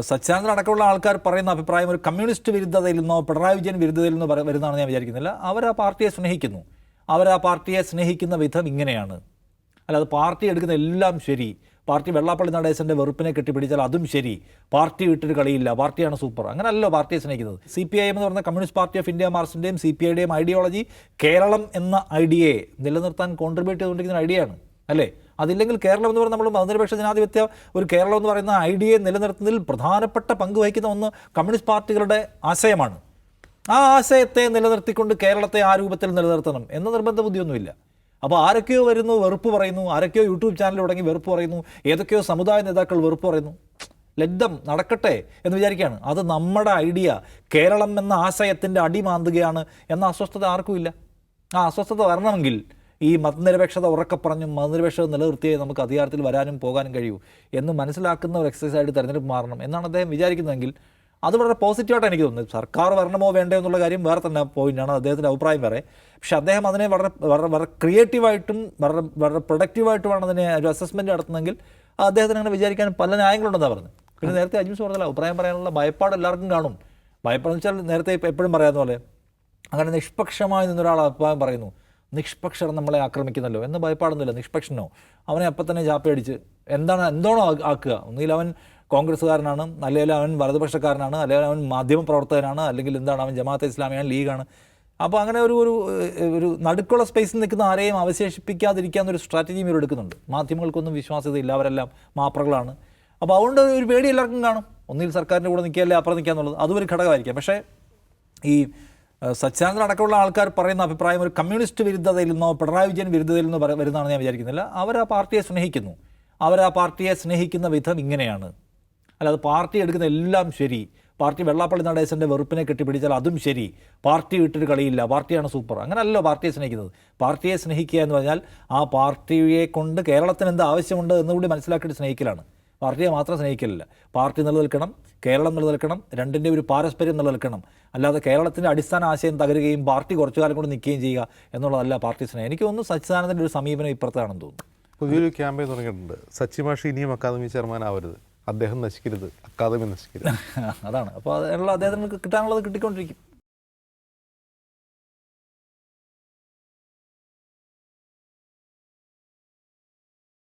സച്ചിദാനന്ദൻ അടക്കമുള്ള ആൾക്കാർ പറയുന്ന അഭിപ്രായം ഒരു കമ്മ്യൂണിസ്റ്റ് വിരുദ്ധതയിൽ നിന്നോ പിണറായി വിജയൻ വിരുദ്ധതയിൽ നിന്നോ വരുന്നതാണെന്ന് ഞാൻ വിചാരിക്കുന്നില്ല. അവർ ആ പാർട്ടിയെ സ്നേഹിക്കുന്നു. അവർ ആ പാർട്ടിയെ സ്നേഹിക്കുന്ന വിധം ഇങ്ങനെയാണ്. അല്ലാതെ പാർട്ടി എടുക്കുന്ന എല്ലാം ശരി, പാർട്ടി വെള്ളാപ്പള്ളി നടേശൻ്റെ വെറുപ്പിനെ കെട്ടിപ്പിടിച്ചാൽ അതും ശരി, പാർട്ടി വിട്ടൊരു കളിയില്ല, പാർട്ടിയാണ് സൂപ്പർ, അങ്ങനെയല്ലോ പാർട്ടിയെ സ്നേഹിക്കുന്നത്. CPIM എന്ന് പറയുന്ന കമ്മ്യൂണിസ്റ്റ് പാർട്ടി ഓഫ് ഇന്ത്യ മാർക്സിൻ്റെയും CPIയുടെയും ഐഡിയോളജി കേരളം എന്ന ഐഡിയയെ നിലനിർത്താൻ കോൺട്രിബ്യൂട്ട് ചെയ്തുകൊണ്ടിരിക്കുന്ന ഐഡിയയാണ് അല്ലേ? അതില്ലെങ്കിൽ കേരളം എന്ന് പറയുന്നത് നമ്മൾ മതനിരപേക്ഷ ജനാധിപത്യ ഒരു കേരളം എന്ന് പറയുന്ന ഐഡിയയെ നിലനിർത്തുന്നതിൽ പ്രധാനപ്പെട്ട പങ്ക് വഹിക്കുന്ന ഒന്ന് കമ്മ്യൂണിസ്റ്റ് പാർട്ടികളുടെ ആശയമാണ്. ആ ആശയത്തെ നിലനിർത്തിക്കൊണ്ട് കേരളത്തെ ആ രൂപത്തിൽ നിലനിർത്തണം എന്ന നിർബന്ധ ബുദ്ധിയൊന്നുമില്ല. അപ്പോൾ ആരൊക്കെയോ വരുന്നു വെറുപ്പ് പറയുന്നു, ആരൊക്കെയോ യൂട്യൂബ് ചാനൽ തുടങ്ങി വെറുപ്പ് പറയുന്നു, ഏതൊക്കെയോ സമുദായ നേതാക്കൾ വെറുപ്പ് പറയുന്നു. ലബ്ധം നടക്കട്ടെ എന്ന് വിചാരിക്കുകയാണ്. അത് നമ്മുടെ ഐഡിയ കേരളം എന്ന ആശയത്തിൻ്റെ അടിമാന്തുകയാണ് എന്ന അസ്വസ്ഥത ആർക്കുമില്ല. ആ അസ്വസ്ഥത വരണമെങ്കിൽ ഈ മതനിരപേക്ഷത ഉറക്കെ പറഞ്ഞും മതനിരപേക്ഷത നിലനിർത്തിയേ നമുക്ക് അധികാരത്തിൽ വരാനും പോകാനും കഴിയൂ എന്ന് മനസ്സിലാക്കുന്ന ഒരു എക്സസൈസായിട്ട് തെരഞ്ഞെടുപ്പ് മാറണം എന്നാണ് അദ്ദേഹം വിചാരിക്കുന്നതെങ്കിൽ അത് വളരെ പോസിറ്റീവായിട്ട് എനിക്ക് തോന്നുന്നത്. സർക്കാർ വരണമോ വേണ്ടോ എന്നുള്ള കാര്യം വേറെ തന്നെ പോയിൻ്റാണ്, അദ്ദേഹത്തിൻ്റെ അഭിപ്രായം വേറെ. പക്ഷെ അദ്ദേഹം അതിനെ വളരെ വളരെ വളരെ ക്രിയേറ്റീവായിട്ടും വളരെ വളരെ പ്രൊഡക്റ്റീവായിട്ടുമാണ് അതിനെ ഒരു അസസ്മെൻറ്റ് നടത്തുന്നതെങ്കിൽ അദ്ദേഹത്തിന് അങ്ങനെ വിചാരിക്കാൻ പല ന്യായങ്ങളുണ്ടെന്നാണ് പറഞ്ഞത്. പിന്നെ നേരത്തെ അജ്മീസ് പറഞ്ഞല്ലോ, അഭിപ്രായം പറയാനുള്ള ഭയപ്പാട് എല്ലാവർക്കും കാണും. ഭയപ്പാടെന്ന് വെച്ചാൽ നേരത്തെ എപ്പോഴും പറയാവുന്ന പോലെ അങ്ങനെ നിഷ്പക്ഷമായി നിന്നൊരാൾ അഭിപ്രായം പറയുന്നു, നിഷ്പക്ഷർ നമ്മളെ ആക്രമിക്കുന്നല്ലോ എന്ന് ഭയപ്പാടൊന്നുമില്ല. നിഷ്പക്ഷനോ അവനെ അപ്പം തന്നെ ചാപ്പയടിച്ച് എന്താണോ ആക്കുക. ഒന്നുകിൽ അവൻ കോൺഗ്രസ്സുകാരനാണ്, അല്ലെങ്കിൽ അവൻ വലതുപക്ഷക്കാരനാണ്, അല്ലെങ്കിൽ അവൻ മാധ്യമപ്രവർത്തകനാണ്, അല്ലെങ്കിൽ എന്താണ് അവൻ ജമാഅത്തെ ഇസ്ലാമിയാണ്, ലീഗാണ്. അപ്പോൾ അങ്ങനെ ഒരു ഒരു ഒരു നടുക്കുള്ള സ്പേസിൽ നിൽക്കുന്ന ആരെയും അവശേഷിപ്പിക്കാതിരിക്കാന്നൊരു സ്ട്രാറ്റജിയും ഇവർ എടുക്കുന്നുണ്ട്. മാധ്യമങ്ങൾക്കൊന്നും വിശ്വാസ്യതയില്ല, അവരെല്ലാം മാപ്രകളാണ്. അപ്പോൾ അതുകൊണ്ട് ഒരു പേടി എല്ലാവർക്കും കാണും. ഒന്നുകിൽ സർക്കാരിൻ്റെ കൂടെ നിൽക്കുകയല്ലേ അപ്പുറം നിൽക്കുക എന്നുള്ളത് അതും ഒരു ഘടകമായിരിക്കാം. പക്ഷേ ഈ സച്ചിദാനന്ദൻ അടക്കമുള്ള ആൾക്കാർ പറയുന്ന അഭിപ്രായം ഒരു കമ്മ്യൂണിസ്റ്റ് വിരുദ്ധതയിൽ നിന്നോ പിണറായി വിജയൻ വിരുദ്ധതയിൽ നിന്നോ വരുന്നതാണെന്ന് ഞാൻ വിചാരിക്കുന്നില്ല. അവർ ആ പാർട്ടിയെ സ്നേഹിക്കുന്നു. അവർ ആ പാർട്ടിയെ സ്നേഹിക്കുന്ന വിധം ഇങ്ങനെയാണ്. അല്ലാതെ പാർട്ടി എടുക്കുന്ന എല്ലാം ശരി, പാർട്ടി വെള്ളാപ്പള്ളി നടേശൻ്റെ വെറുപ്പിനെ കെട്ടിപ്പിടിച്ചാൽ അതും ശരി, പാർട്ടി വിട്ടൊരു കളിയില്ല, പാർട്ടിയാണ് സൂപ്പർ, അങ്ങനെയല്ലോ പാർട്ടിയെ സ്നേഹിക്കുന്നത്. പാർട്ടിയെ സ്നേഹിക്കുക എന്ന് പറഞ്ഞാൽ ആ പാർട്ടിയെ കൊണ്ട് കേരളത്തിന് എന്ത് ആവശ്യമുണ്ട് എന്നുകൂടി മനസ്സിലാക്കിയിട്ട് സ്നേഹിക്കലാണ്. പാർട്ടിയെ മാത്രം സ്നേഹിക്കലില്ല. പാർട്ടി നിലനിൽക്കണം, കേരളം നിലനിൽക്കണം, രണ്ടിൻ്റെ ഒരു പാരസ്പര്യം നിലനിൽക്കണം. അല്ലാതെ കേരളത്തിൻ്റെ അടിസ്ഥാന ആശയം തകരുകയും പാർട്ടി കുറച്ചു കാലം കൊണ്ട് നിൽക്കുകയും ചെയ്യുക എന്നുള്ളതല്ല പാർട്ടി സ്നേഹം. എനിക്ക് തോന്നുന്നു സച്ചിദാനന്ദൻ്റെ ഒരു സമീപനം ഇപ്പുറത്താണെന്ന് തോന്നുന്നു. പുതിയൊരു ക്യാമ്പയിൻ തുടങ്ങിയിട്ടുണ്ട്, സച്ചി മാഷി ഇനിയും അക്കാദമി ചെയർമാൻ ആവരുത്, അദ്ദേഹം നശിക്കരുത്, അക്കാദമി നശിക്കരുത്. അതാണ്. അപ്പോൾ അതിനുള്ള അദ്ദേഹത്തിന് കിട്ടാനുള്ളത് കിട്ടിക്കൊണ്ടിരിക്കും.